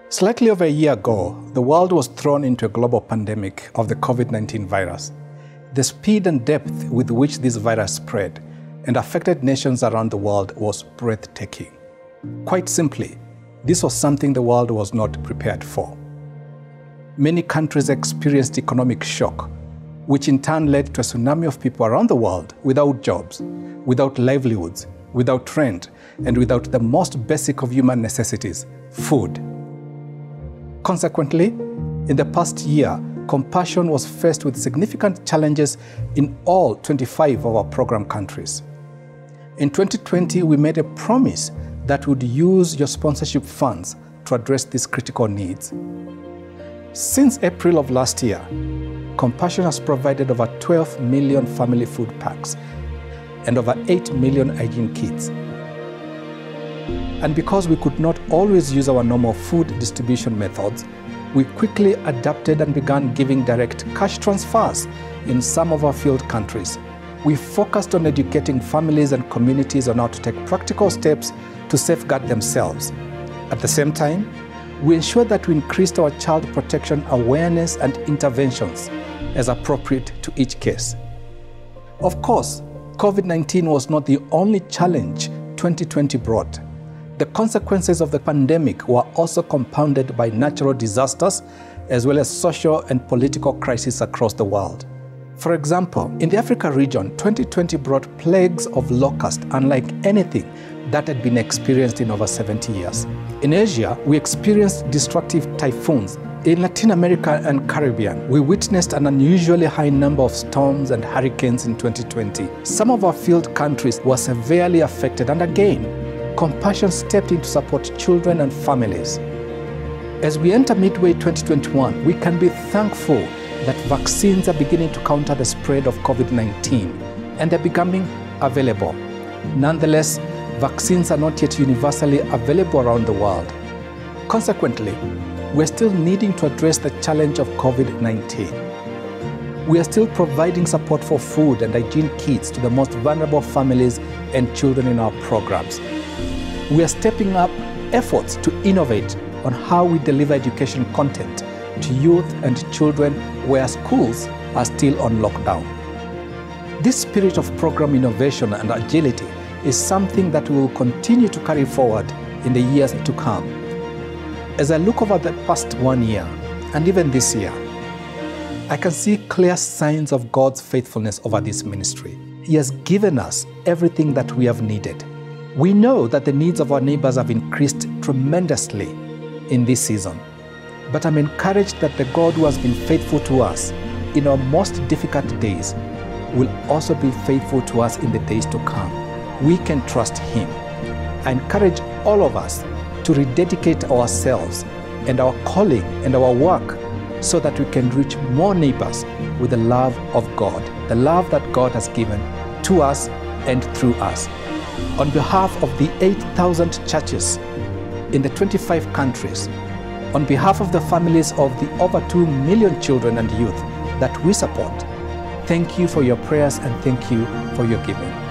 Slightly over a year ago, the world was thrown into a global pandemic of the COVID-19 virus. The speed and depth with which this virus spread and affected nations around the world was breathtaking. Quite simply, this was something the world was not prepared for. Many countries experienced economic shock, which in turn led to a tsunami of people around the world without jobs, without livelihoods, without rent, and without the most basic of human necessities, food. Consequently, in the past year, Compassion was faced with significant challenges in all 25 of our program countries. In 2020, we made a promise that we would use your sponsorship funds to address these critical needs. Since April of last year, Compassion has provided over 12 million family food packs and over 8 million hygiene kits. And because we could not always use our normal food distribution methods, we quickly adapted and began giving direct cash transfers in some of our field countries. We focused on educating families and communities on how to take practical steps to safeguard themselves. At the same time, we ensured that we increased our child protection awareness and interventions as appropriate to each case. Of course, COVID-19 was not the only challenge 2020 brought. The consequences of the pandemic were also compounded by natural disasters as well as social and political crises across the world. For example, in the Africa region, 2020 brought plagues of locusts unlike anything that had been experienced in over 70 years. In Asia, we experienced destructive typhoons. In Latin America and Caribbean, we witnessed an unusually high number of storms and hurricanes in 2020. Some of our field countries were severely affected, and again, Compassion stepped in to support children and families. As we enter midway 2021, we can be thankful that vaccines are beginning to counter the spread of COVID-19 and they're becoming available. Nonetheless, vaccines are not yet universally available around the world. Consequently, we're still needing to address the challenge of COVID-19. We are still providing support for food and hygiene kits to the most vulnerable families and children in our programs. We are stepping up efforts to innovate on how we deliver education content to youth and children where schools are still on lockdown. This spirit of program innovation and agility is something that we will continue to carry forward in the years to come. As I look over the past 1 year, and even this year, I can see clear signs of God's faithfulness over this ministry. He has given us everything that we have needed. We know that the needs of our neighbors have increased tremendously in this season. But I'm encouraged that the God who has been faithful to us in our most difficult days will also be faithful to us in the days to come. We can trust Him. I encourage all of us to rededicate ourselves and our calling and our work so that we can reach more neighbors with the love of God, the love that God has given to us and through us. On behalf of the 8,000 churches in the 25 countries, on behalf of the families of the over 2 million children and youth that we support, thank you for your prayers and thank you for your giving.